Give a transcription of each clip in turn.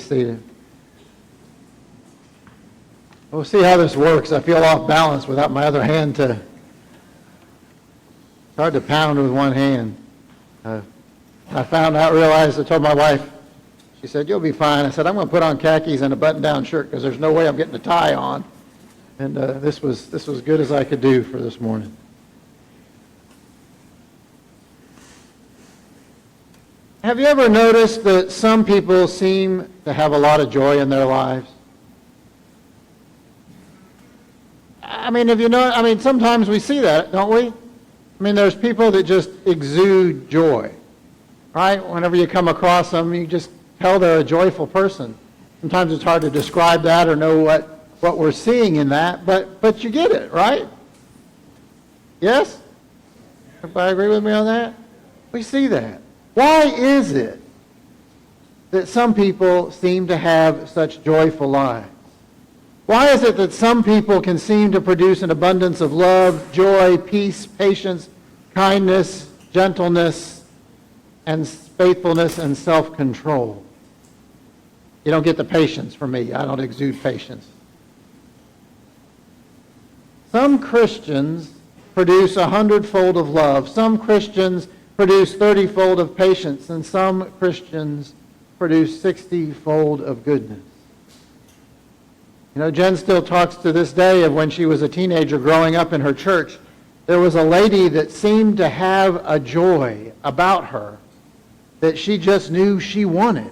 Seated. We'll see how this works. I feel off balance without my other hand to. It's hard to pound with one hand. I realized, I told my wife, she said, "You'll be fine." I said, "I'm going to put on khakis and a button-down shirt because there's no way I'm getting a tie on." And this was good as I could do for this morning. Have you ever noticed that some people seem to have a lot of joy in their lives? Sometimes we see that, don't we? There's people that just exude joy, right? Whenever you come across them, you just tell they're a joyful person. Sometimes it's hard to describe that or know what we're seeing in that, but you get it, right? Yes? Everybody agree with me on that? We see that. Why is it that some people seem to have such joyful lives? Why is it that some people can seem to produce an abundance of love, joy, peace, patience, kindness, gentleness, and faithfulness and self-control? You don't get the patience from me. I don't exude patience. Some Christians produce 100-fold of love. Some Christians produce 30-fold of patience, and some Christians produce 60-fold of goodness. Jen still talks to this day of when she was a teenager growing up in her church. There was a lady that seemed to have a joy about her that she just knew she wanted.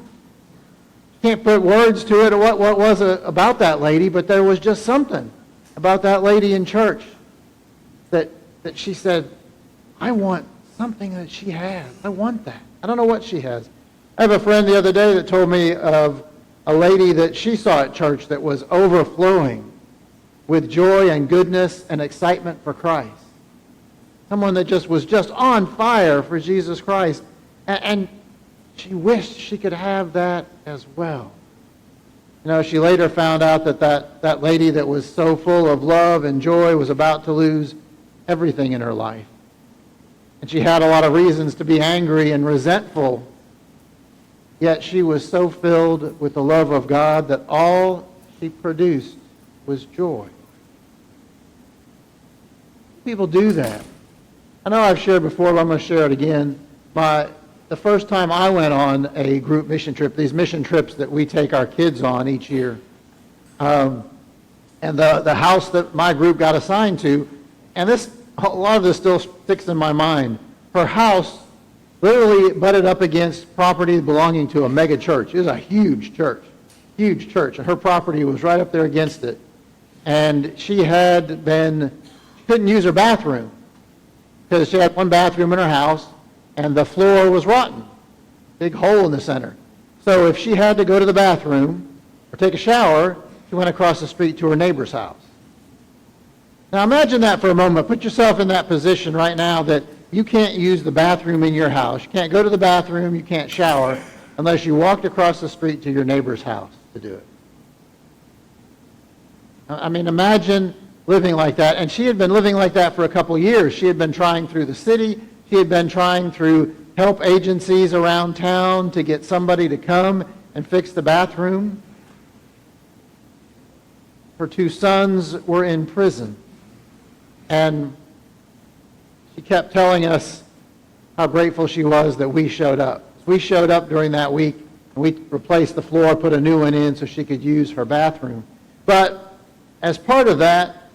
Can't put words to it or what was it about that lady, but there was just something about that lady in church that she said, "I want something that she has. I want that." I don't know what she has. I have a friend the other day that told me of a lady that she saw at church that was overflowing with joy and goodness and excitement for Christ. Someone that was just on fire for Jesus Christ. And she wished she could have that as well. She later found out that lady that was so full of love and joy was about to lose everything in her life. And she had a lot of reasons to be angry and resentful. Yet she was so filled with the love of God that all she produced was joy. People do that. I know I've shared before, but I'm going to share it again. The first time I went on a group mission trip, these mission trips that we take our kids on each year, and the house that my group got assigned to, and a lot of this still sticks in my mind. Her house literally butted up against property belonging to a mega church. It was a huge church, and her property was right up there against it. And she couldn't use her bathroom because she had one bathroom in her house, and the floor was rotten, big hole in the center. So if she had to go to the bathroom or take a shower, she went across the street to her neighbor's house. Now imagine that for a moment. Put yourself in that position right now that you can't use the bathroom in your house. You can't go to the bathroom. You can't shower unless you walked across the street to your neighbor's house to do it. Imagine living like that. And she had been living like that for a couple of years. She had been trying through the city. She had been trying through help agencies around town to get somebody to come and fix the bathroom. Her two sons were in prison. And she kept telling us how grateful she was that we showed up. We showed up during that week, and we replaced the floor, put a new one in so she could use her bathroom. But as part of that,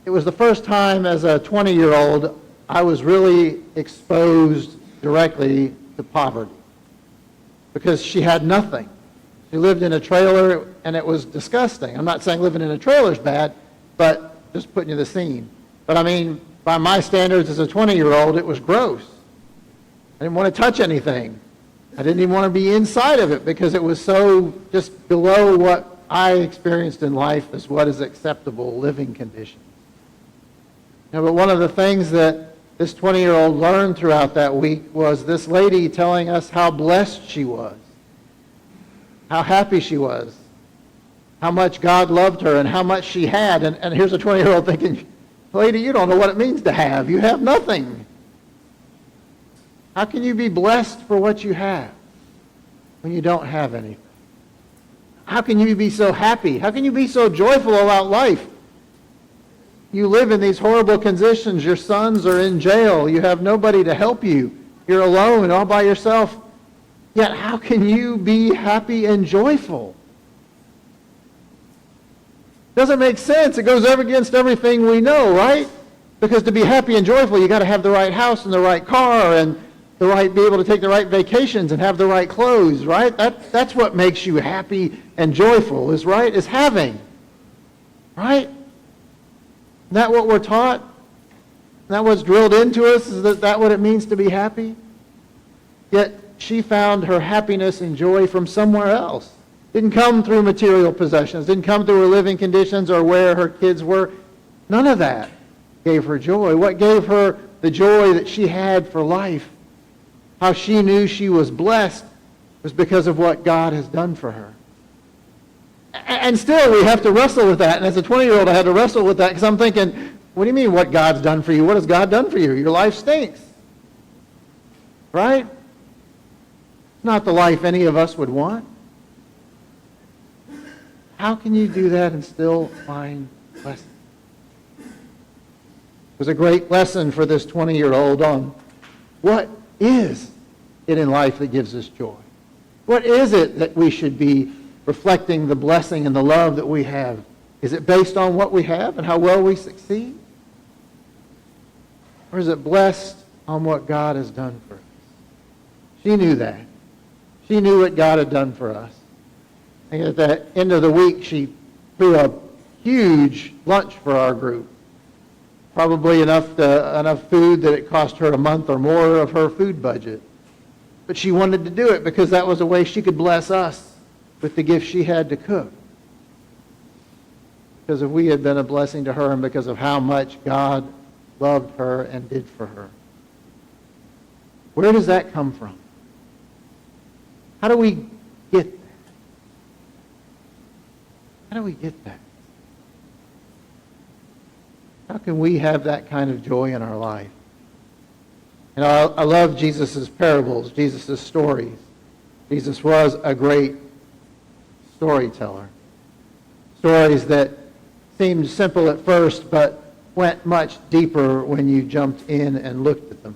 it was the first time as a 20-year-old I was really exposed directly to poverty because she had nothing. She lived in a trailer, and it was disgusting. I'm not saying living in a trailer is bad, but just putting you the scene. But by my standards as a 20-year-old, it was gross. I didn't want to touch anything. I didn't even want to be inside of it because it was so just below what I experienced in life as what is acceptable living conditions. But one of the things that this 20-year-old learned throughout that week was this lady telling us how blessed she was, how happy she was, how much God loved her, and how much she had. And here's a 20-year-old thinking, "Lady, you don't know what it means to have. You have nothing. How can you be blessed for what you have?" when you don't have anything? How can you be so happy? How can you be so joyful about life? You live in these horrible conditions. Your sons are in jail. You have nobody to help you. You're alone, all by yourself. Yet how can you be happy and joyful? Doesn't make sense. It goes against everything we know, right? Because to be happy and joyful, you got to have the right house and the right car and be able to take the right vacations and have the right clothes, right? That's what makes you happy and joyful, is having, right? Isn't that what we're taught? Isn't that what's drilled into us? Is that what it means to be happy? Yet she found her happiness and joy from somewhere else. Didn't come through material possessions. Didn't come through her living conditions or where her kids were. None of that gave her joy. What gave her the joy that she had for life, how she knew she was blessed, was because of what God has done for her. And still, we have to wrestle with that. And as a 20-year-old, I had to wrestle with that because I'm thinking, what do you mean what God's done for you? What has God done for you? Your life stinks. Right? Not the life any of us would want. How can you do that and still find blessing? It was a great lesson for this 20-year-old on what is it in life that gives us joy? What is it that we should be reflecting the blessing and the love that we have? Is it based on what we have and how well we succeed? Or is it blessed on what God has done for us? She knew that. She knew what God had done for us. And at the end of the week, she threw a huge lunch for our group. Probably enough food that it cost her a month or more of her food budget. But she wanted to do it because that was a way she could bless us with the gifts she had to cook. Because if we had been a blessing to her and because of how much God loved her and did for her. Where does that come from? How do we get that? How do we get that? How can we have that kind of joy in our life? You know, I love Jesus' parables, Jesus' stories. Jesus was a great storyteller. Stories that seemed simple at first, but went much deeper when you jumped in and looked at them.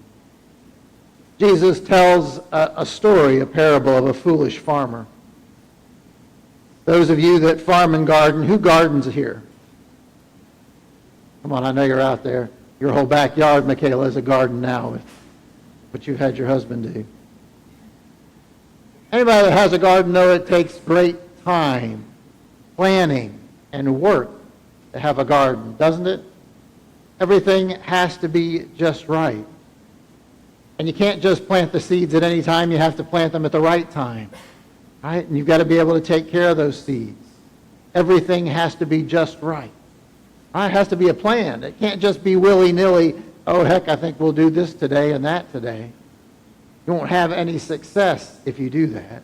Jesus tells a story, a parable of a foolish farmer. Those of you that farm and garden, who gardens here? Come on, I know you're out there. Your whole backyard, Michaela, is a garden now with what you've had your husband do. Anybody that has a garden know it takes great time, planning, and work to have a garden, doesn't it? Everything has to be just right. And you can't just plant the seeds at any time. You have to plant them at the right time. Right? And you've got to be able to take care of those seeds. Everything has to be just right. It has to be a plan. It can't just be willy-nilly, oh, heck, I think we'll do this today and that today. You won't have any success if you do that.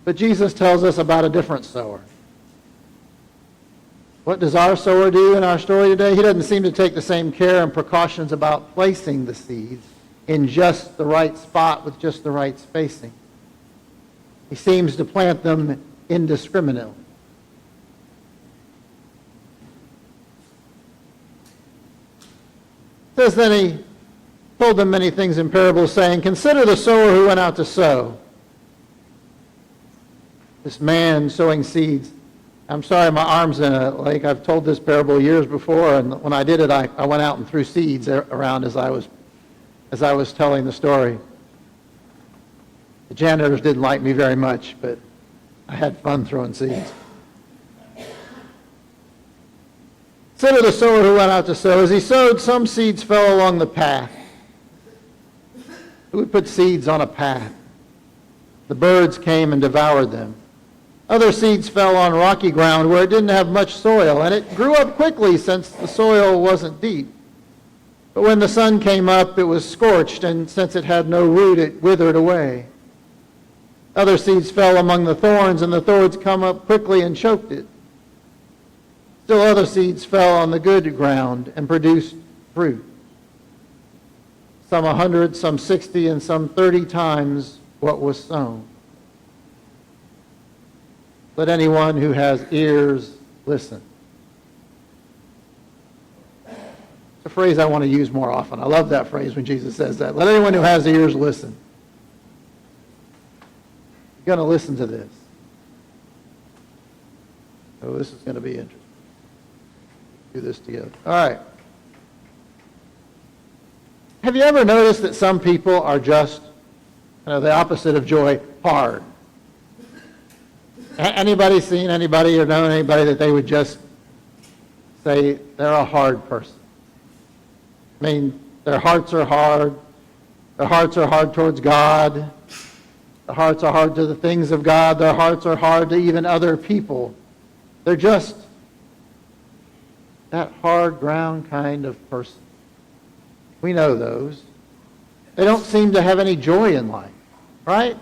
But Jesus tells us about a different sower. What does our sower do in our story today? He doesn't seem to take the same care and precautions about placing the seeds in just the right spot with just the right spacing. He seems to plant them indiscriminately. It says then he told them many things in parables, saying, consider the sower who went out to sow. This man sowing seeds. I'm sorry, my arm's in a lake. I've told this parable years before, and when I did it, I went out and threw seeds around as I was telling the story. The janitors didn't like me very much, but I had fun throwing seeds. Consider the sower who went out to sow. As he sowed, some seeds fell along the path. Who would put seeds on a path? The birds came and devoured them. Other seeds fell on rocky ground where it didn't have much soil, and it grew up quickly since the soil wasn't deep. But when the sun came up, it was scorched, and since it had no root, it withered away. Other seeds fell among the thorns, and the thorns come up quickly and choked it. Still other seeds fell on the good ground and produced fruit. Some 100, some 60, and some 30 times what was sown. Let anyone who has ears listen. It's a phrase I want to use more often. I love that phrase when Jesus says that. Let anyone who has ears listen. You're going to listen to this. Oh, this is going to be interesting. Do this together. All right. Have you ever noticed that some people are just, the opposite of joy, hard? Anybody seen anybody or known anybody that they would just say they're a hard person? I mean, their hearts are hard. Their hearts are hard towards God. Their hearts are hard to the things of God. Their hearts are hard to even other people. They're just that hard ground kind of person. We know those. They don't seem to have any joy in life, right?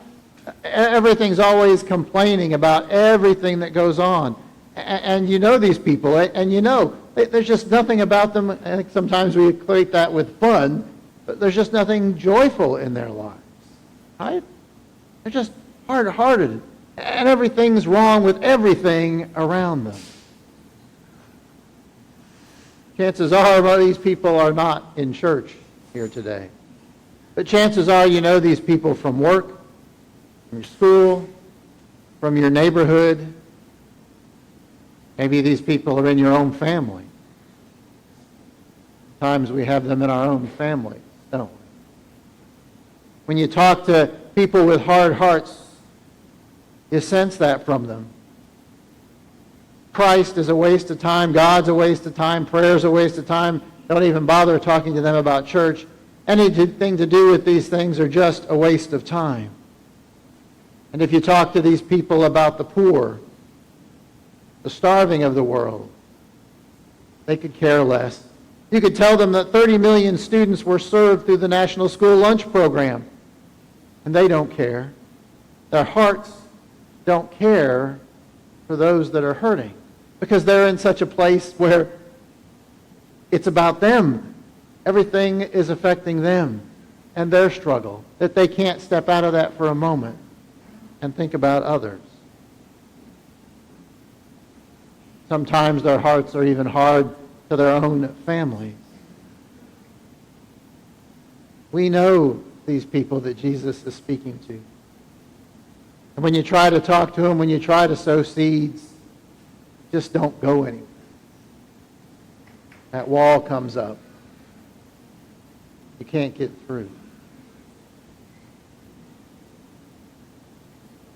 Everything's always complaining about everything that goes on. And you know these people, and you know there's just nothing about them. I think sometimes we equate that with fun, but there's just nothing joyful in their lives, right? They're just hard-hearted, and everything's wrong with everything around them. Chances are most of these people are not in church here today. But chances are you know these people from work, from your school, from your neighborhood. Maybe these people are in your own family. Sometimes we have them in our own family, don't we? When you talk to people with hard hearts, you sense that from them. Christ is a waste of time. God's a waste of time. Prayer's a waste of time. Don't even bother talking to them about church. Anything to do with these things are just a waste of time. And if you talk to these people about the poor, the starving of the world, they could care less. You could tell them that 30 million students were served through the National School Lunch Program, and they don't care. Their hearts don't care for those that are hurting, because they're in such a place where it's about them. Everything is affecting them and their struggle, that they can't step out of that for a moment and think about others. Sometimes their hearts are even hard to their own families. We know these people that Jesus is speaking to. And when you try to talk to them, when you try to sow seeds, just don't go anywhere. That wall comes up. You can't get through.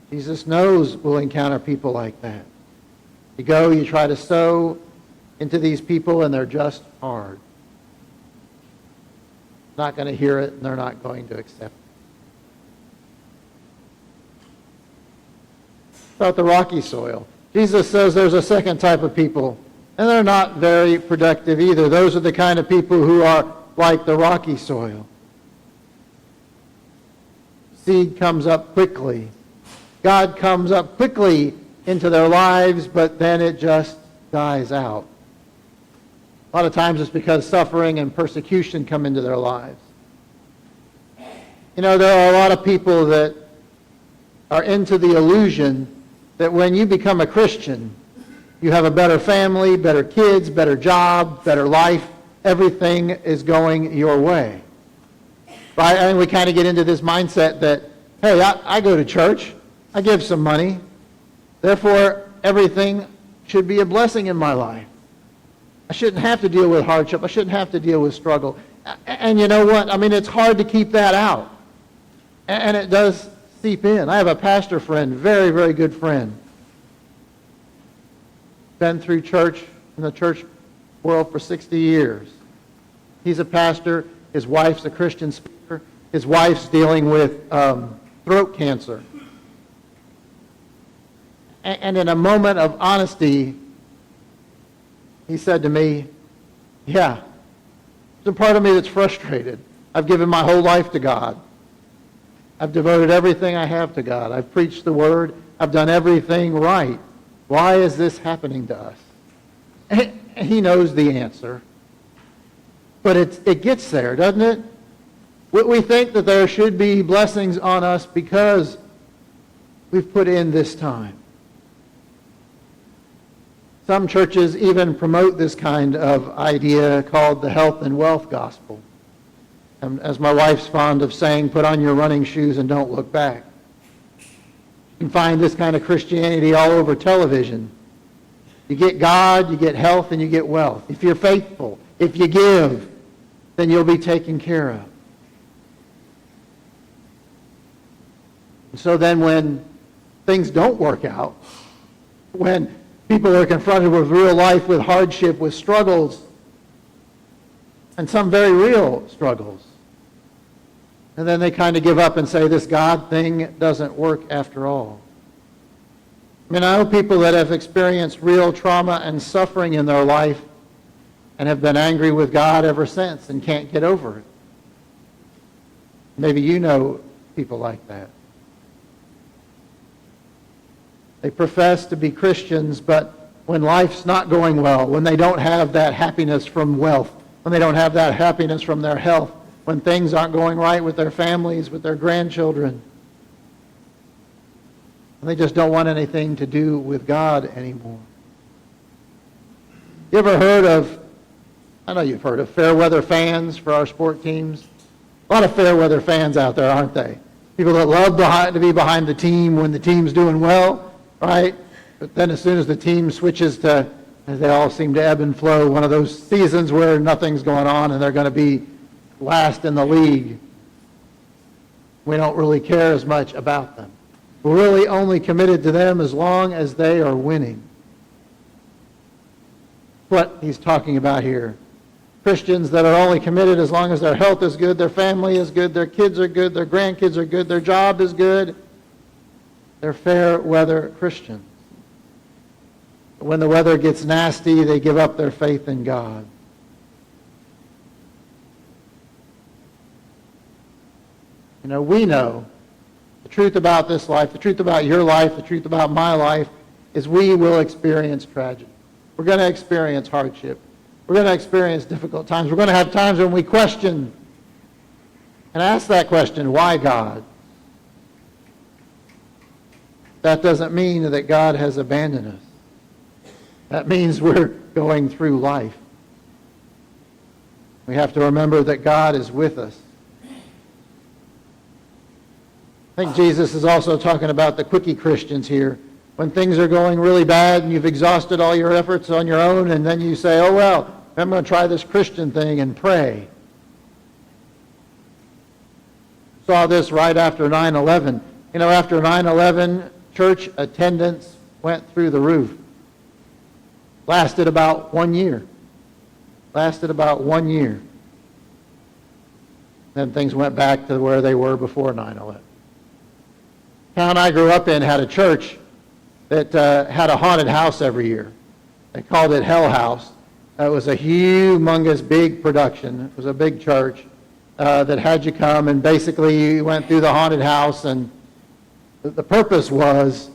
Jesus knows we'll encounter people like that. You go, you try to sow into these people, and they're just hard. Not going to hear it, and they're not going to accept it. About the rocky soil. Jesus says there's a second type of people, and they're not very productive either. Those are the kind of people who are like the rocky soil. Seed comes up quickly. God comes up quickly into their lives, but then it just dies out. A lot of times it's because suffering and persecution come into their lives. You know, there are a lot of people that are into the illusion that when you become a Christian, you have a better family, better kids, better job, better life. Everything is going your way. Right? And we kind of get into this mindset that, hey, I go to church. I give some money. Therefore, everything should be a blessing in my life. I shouldn't have to deal with hardship. I shouldn't have to deal with struggle. And you know what? I mean, it's hard to keep that out. And it does seep in. I have a pastor friend, very, very good friend. Been through church, in the church world for 60 years. He's a pastor. His wife's a Christian speaker. His wife's dealing with throat cancer. And in a moment of honesty, he said to me, yeah, there's a part of me that's frustrated. I've given my whole life to God. I've devoted everything I have to God. I've preached the word. I've done everything right. Why is this happening to us? And he knows the answer. But it gets there, doesn't it? We think that there should be blessings on us because we've put in this time. Some churches even promote this kind of idea called the health and wealth gospel. And as my wife's fond of saying, put on your running shoes and don't look back. You can find this kind of Christianity all over television. You get God, you get health, and you get wealth. If you're faithful, if you give, then you'll be taken care of. And so then when things don't work out, when people are confronted with real life, with hardship, with struggles, and some very real struggles, and then they kind of give up and say, this God thing doesn't work after all. I mean, I know people that have experienced real trauma and suffering in their life and have been angry with God ever since and can't get over it. Maybe you know people like that. They profess to be Christians, but when life's not going well, when they don't have that happiness from wealth, when they don't have that happiness from their health, when things aren't going right with their families, with their grandchildren, and they just don't want anything to do with God anymore. You ever heard of, I know you've heard of fair weather fans for our sport teams? A lot of fair weather fans out there, aren't they? People that love to be behind the team when the team's doing well, right? But then as soon as the team switches to, as they all seem to ebb and flow, one of those seasons where nothing's going on and they're going to be last in the league, we don't really care as much about them. We're really only committed to them as long as they are winning. What he's talking about here. Christians that are only committed as long as their health is good, their family is good, their kids are good, their grandkids are good, their job is good. They're fair weather Christians. When the weather gets nasty, they give up their faith in God. You know, we know the truth about this life, the truth about your life, the truth about my life, is we will experience tragedy. We're going to experience hardship. We're going to experience difficult times. We're going to have times when we question and ask that question, why God? That doesn't mean that God has abandoned us. That means we're going through life. We have to remember that God is with us. I think Jesus is also talking about the quickie Christians here. When things are going really bad and you've exhausted all your efforts on your own, and then you say, oh, well, I'm going to try this Christian thing and pray. Saw this right after 9/11. You know, after 9/11, church attendance went through the roof. Lasted about 1 year. Lasted about 1 year. Then things went back to where they were before 9/11. The town I grew up in had a church that had a haunted house every year. They called it Hell House. It was a humongous big production. It was a big church that had you come, and basically you went through the haunted house, and the purpose was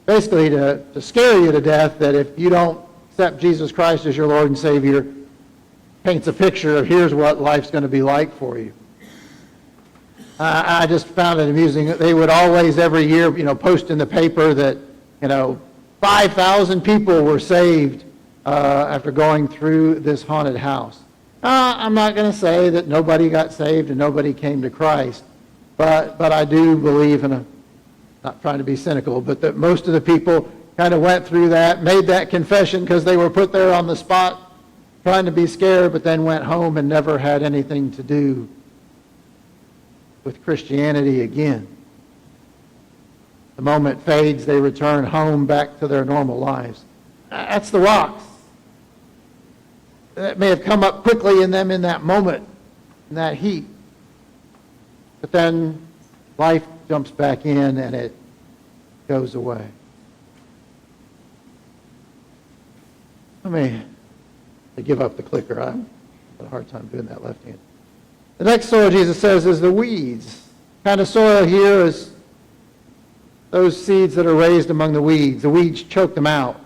basically to scare you to death that if you don't accept Jesus Christ as your Lord and Savior, paints a picture of here's what life's going to be like for you. I just found it amusing. They would always every year, post in the paper that, 5,000 people were saved after going through this haunted house. I'm not going to say that nobody got saved and nobody came to Christ, but I do believe, and I'm not trying to be cynical, but that most of the people kind of went through that, made that confession because they were put there on the spot trying to be scared, but then went home and never had anything to do with Christianity again. The moment fades, they return home back to their normal lives. That's the rocks. That may have come up quickly in them in that moment, in that heat. But then life jumps back in and it goes away. I give up the clicker. I have a hard time doing that left hand. The next soil, Jesus says, is the weeds. The kind of soil here is those seeds that are raised among the weeds. The weeds choke them out.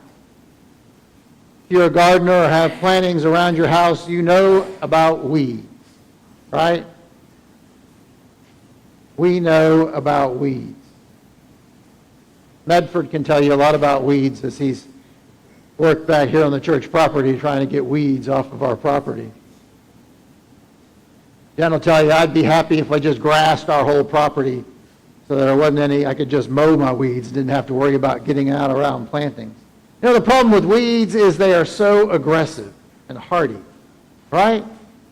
If you're a gardener or have plantings around your house, you know about weeds, right? we know about weeds. Medford can tell you a lot about weeds as he's worked back here on the church property trying to get weeds off of our property. Jen will tell you, I'd be happy if I just grassed our whole property so that there wasn't any, I could just mow my weeds, didn't have to worry about getting out around plantings. You know, the problem with weeds is they are so aggressive and hardy, right?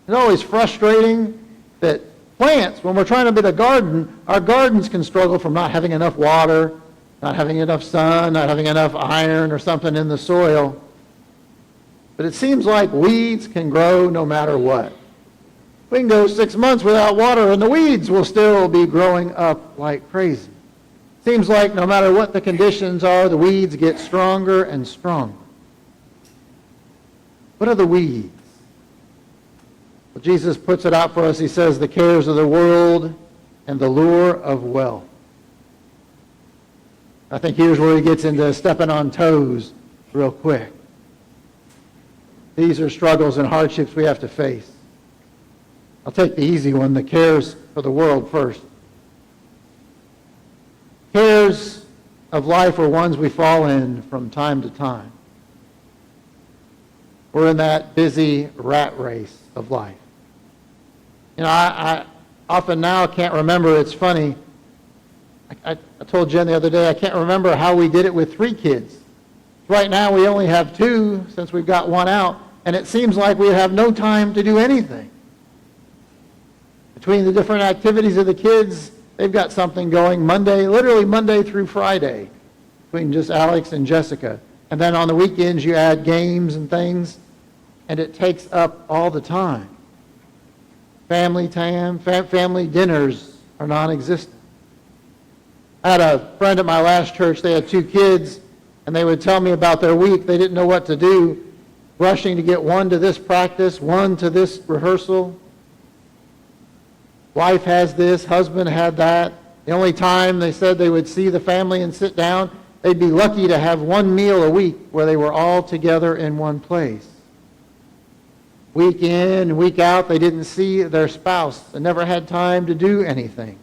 It's always frustrating that plants, when we're trying to build a garden, our gardens can struggle from not having enough water, not having enough sun, not having enough iron or something in the soil. But it seems like weeds can grow no matter what. We can go 6 months without water and the weeds will still be growing up like crazy. Seems like no matter what the conditions are, the weeds get stronger and stronger. What are the weeds? Well, Jesus puts it out for us. He says the cares of the world and the lure of wealth. I think here's where he gets into stepping on toes real quick. These are struggles and hardships we have to face. I'll take the easy one, the cares for the world first. Cares of life are ones we fall in from time to time. We're in that busy rat race of life. You know, I often now can't remember, it's funny, I told Jen the other day, I can't remember how we did it with 3 kids. Right now we only have 2 since we've got 1 out, and it seems like we have no time to do anything. Between the different activities of the kids, they've got something going literally Monday through Friday, between just Alex and Jessica. And then on the weekends you add games and things, and it takes up all the time. Family time, family dinners are non-existent. I had a friend at my last church, they had 2 kids, and they would tell me about their week. They didn't know what to do, rushing to get one to this practice, one to this rehearsal. Wife has this, husband had that. The only time they said they would see the family and sit down, they'd be lucky to have 1 meal a week where they were all together in one place. Week in, week out, they didn't see their spouse. They never had time to do anything.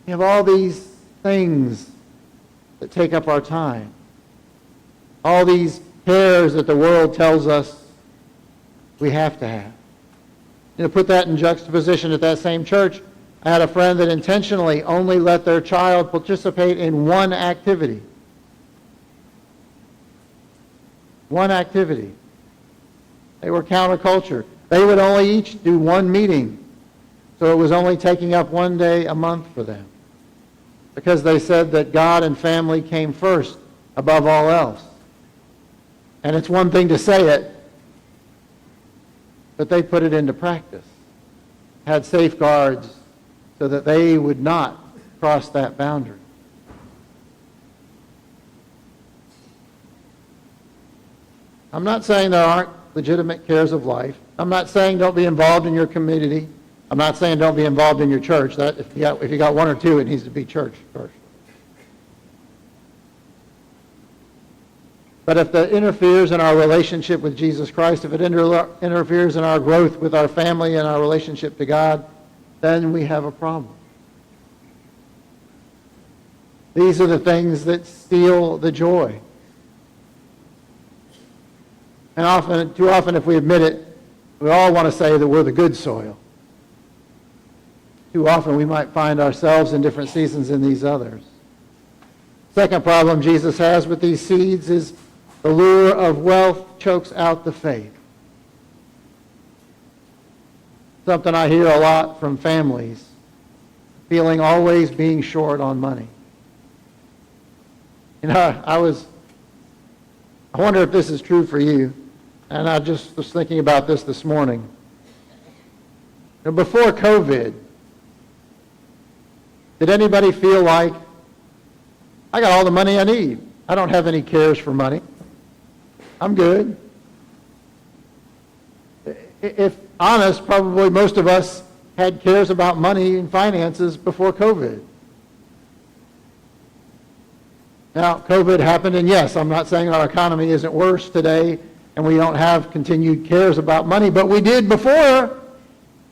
We have all these things that take up our time. All these cares that the world tells us we have to have. You know, put that in juxtaposition at that same church. I had a friend that intentionally only let their child participate in 1 activity. 1 activity. They were counterculture. They would only each do 1 meeting. So it was only taking up 1 day a month for them. Because they said that God and family came first above all else. And it's one thing to say it, but they put it into practice. Had safeguards so that they would not cross that boundary. I'm not saying there aren't legitimate cares of life. I'm not saying don't be involved in your community. I'm not saying don't be involved in your church. That if you got 1 or 2, it needs to be church first. But if that interferes in our relationship with Jesus Christ, if it interferes in our growth with our family and our relationship to God, then we have a problem. These are the things that steal the joy. And too often, if we admit it, we all want to say that we're the good soil. Too often we might find ourselves in different seasons in these others. Second problem Jesus has with these seeds is the lure of wealth chokes out the faith. Something I hear a lot from families, feeling always being short on money. You know, I wonder if this is true for you, and I just was thinking about this morning. You know, before COVID, did anybody feel like, I got all the money I need. I don't have any cares for money. I'm good. If honest, probably most of us had cares about money and finances before COVID. Now, COVID happened, and yes, I'm not saying our economy isn't worse today, and we don't have continued cares about money, but we did before,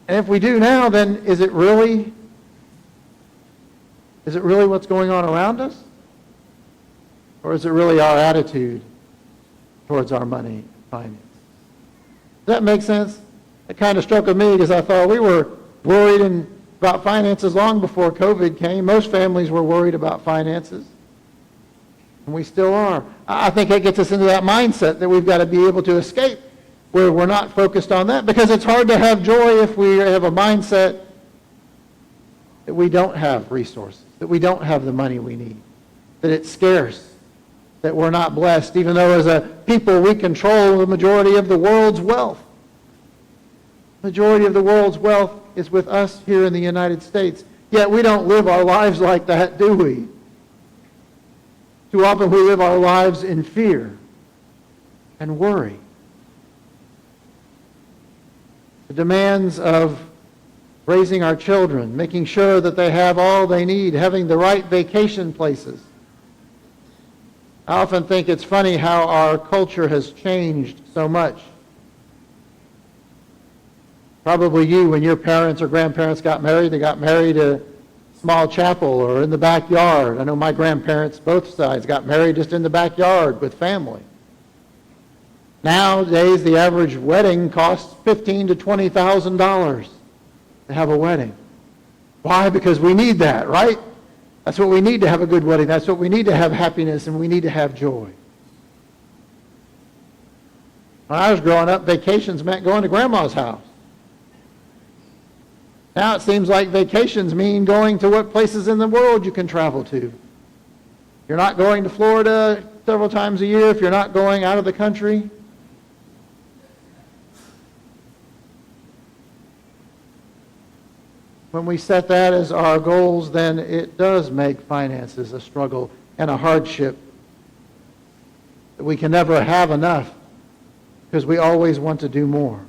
And if we do now, then is it really what's going on around us? Or is it really our attitude towards our money and finance? Does that make sense? It kind of struck with me because I thought we were worried about finances long before COVID came. Most families were worried about finances. And we still are. I think it gets us into that mindset that we've got to be able to escape where we're not focused on that, because it's hard to have joy if we have a mindset that we don't have resources, that we don't have the money we need, that it's scarce, that we're not blessed, even though as a people we control the majority of the world's wealth. The majority of the world's wealth is with us here in the United States. Yet we don't live our lives like that, do we? Too often we live our lives in fear and worry. The demands of raising our children, making sure that they have all they need, having the right vacation places. I often think it's funny how our culture has changed so much. Probably you, when your parents or grandparents got married, they got married at a small chapel or in the backyard. I know my grandparents, both sides, got married just in the backyard with family. Nowadays, the average wedding costs $15,000 to $20,000 to have a wedding. Why? Because we need that, right? That's what we need to have a good wedding. That's what we need to have happiness, and we need to have joy. When I was growing up, vacations meant going to grandma's house. Now it seems like vacations mean going to what places in the world you can travel to. You're not going to Florida several times a year if you're not going out of the country. When we set that as our goals, then it does make finances a struggle and a hardship. We can never have enough because we always want to do more.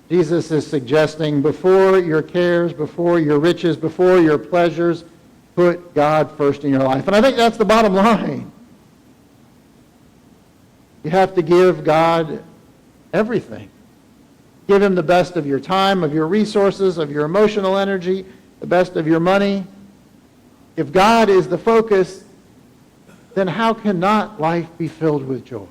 Jesus is suggesting before your cares, before your riches, before your pleasures, put God first in your life. And I think that's the bottom line. You have to give God everything. Give him the best of your time, of your resources, of your emotional energy, the best of your money. If God is the focus, then how can not life be filled with joy?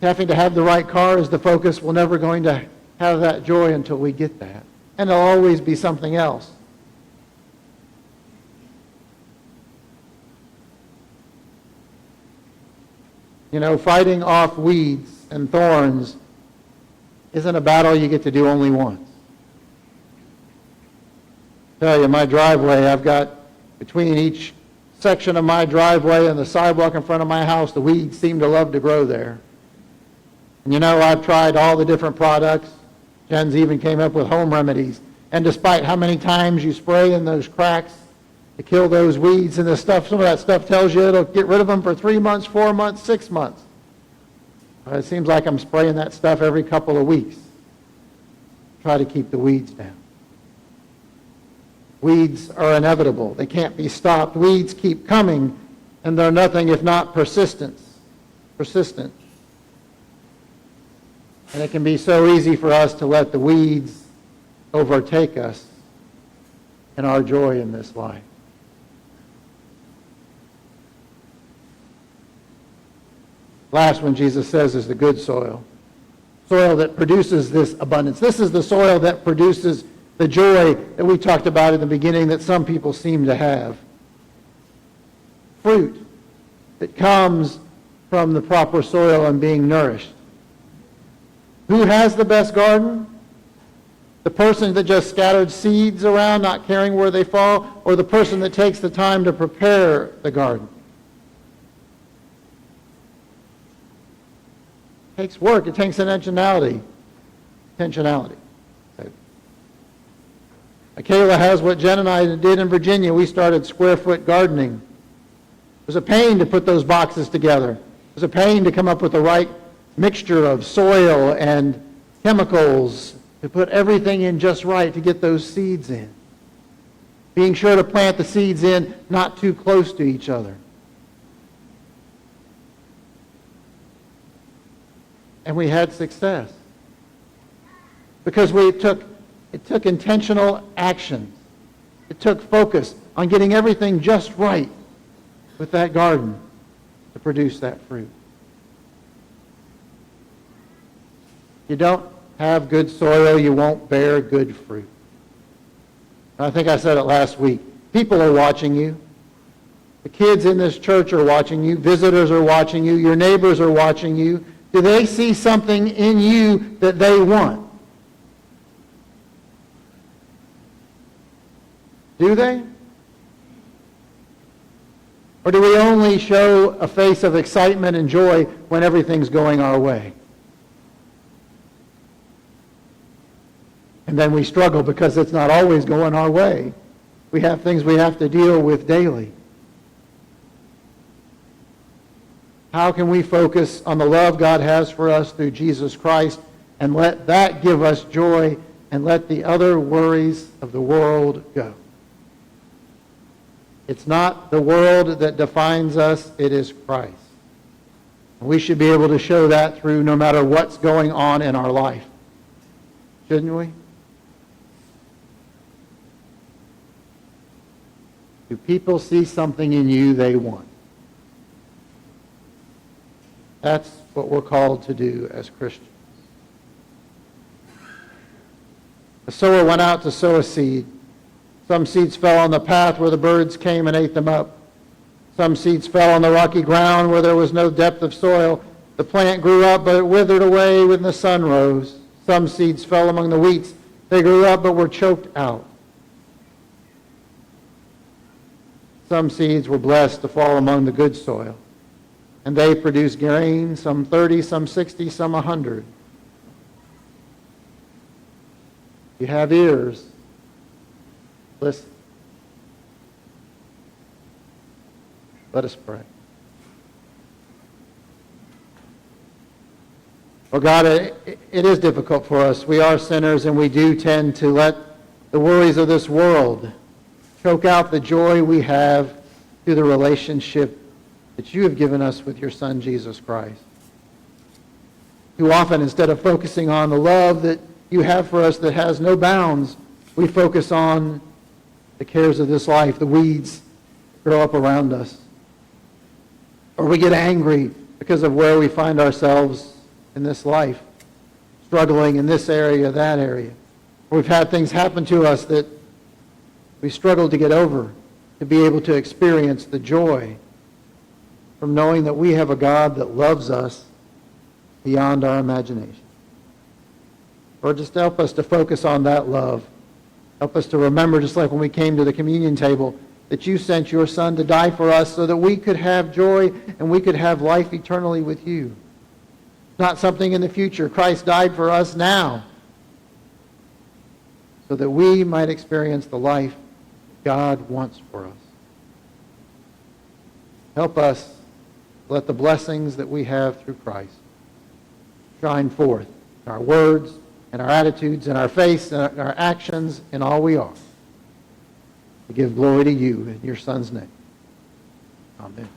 Having to have the right car as the focus, we're never going to have that joy until we get that. And there'll always be something else. You know, fighting off weeds and thorns isn't a battle you get to do only once. I tell you, my driveway, I've got between each section of my driveway and the sidewalk in front of my house, the weeds seem to love to grow there. And you know, I've tried all the different products. Jen's even came up with home remedies. And despite how many times you spray in those cracks to kill those weeds and the stuff, some of that stuff tells you it'll get rid of them for 3 months, 4 months, 6 months. But it seems like I'm spraying that stuff every couple of weeks. Try to keep the weeds down. Weeds are inevitable. They can't be stopped. Weeds keep coming, and they're nothing if not persistent. And it can be so easy for us to let the weeds overtake us in our joy in this life. Last one Jesus says is the good soil. Soil that produces this abundance. This is the soil that produces the joy that we talked about in the beginning that some people seem to have. Fruit that comes from the proper soil and being nourished. Who has the best garden? The person that just scattered seeds around, not caring where they fall, or the person that takes the time to prepare the garden? It takes work. It takes intentionality. Michaela has what Jen and I did in Virginia. We started square foot gardening. It was a pain to put those boxes together. It was a pain to come up with the right mixture of soil and chemicals to put everything in just right to get those seeds in. Being sure to plant the seeds in not too close to each other. and we had success. Because it took intentional action. It took focus on getting everything just right with that garden to produce that fruit. You don't have good soil, you won't bear good fruit. I think I said it last week. People are watching you. The kids in this church are watching you. Visitors are watching you. Your neighbors are watching you. Do they see something in you that they want? Do they? Or do we only show a face of excitement and joy when everything's going our way? And then we struggle because it's not always going our way. We have things we have to deal with daily. How can we focus on the love God has for us through Jesus Christ and let that give us joy and let the other worries of the world go? It's not the world that defines us, it is Christ. We should be able to show that through no matter what's going on in our life. Shouldn't we? Do people see something in you they want? That's what we're called to do as Christians. The sower went out to sow a seed. Some seeds fell on the path where the birds came and ate them up. Some seeds fell on the rocky ground where there was no depth of soil. The plant grew up, but it withered away when the sun rose. Some seeds fell among the weeds. They grew up, but were choked out. Some seeds were blessed to fall among the good soil, and they produced grain, some 30, some 60, some 100. You have ears. Listen. Let us pray. Well, God, it is difficult for us. We are sinners, and we do tend to let the worries of this world choke out the joy we have through the relationship that you have given us with your Son, Jesus Christ. Too often, instead of focusing on the love that you have for us that has no bounds, we focus on the cares of this life, the weeds that grow up around us. Or we get angry because of where we find ourselves in this life, struggling in this area, that area. Or we've had things happen to us that we struggle to get over, to be able to experience the joy from knowing that we have a God that loves us beyond our imagination. Lord, just help us to focus on that love. Help us to remember, just like when we came to the communion table, that you sent your Son to die for us so that we could have joy and we could have life eternally with you. Not something in the future. Christ died for us now so that we might experience the life God wants for us. Help us let the blessings that we have through Christ shine forth in our words, in our attitudes, in our faith, in our actions, in all we are. To give glory to you in your Son's name. Amen.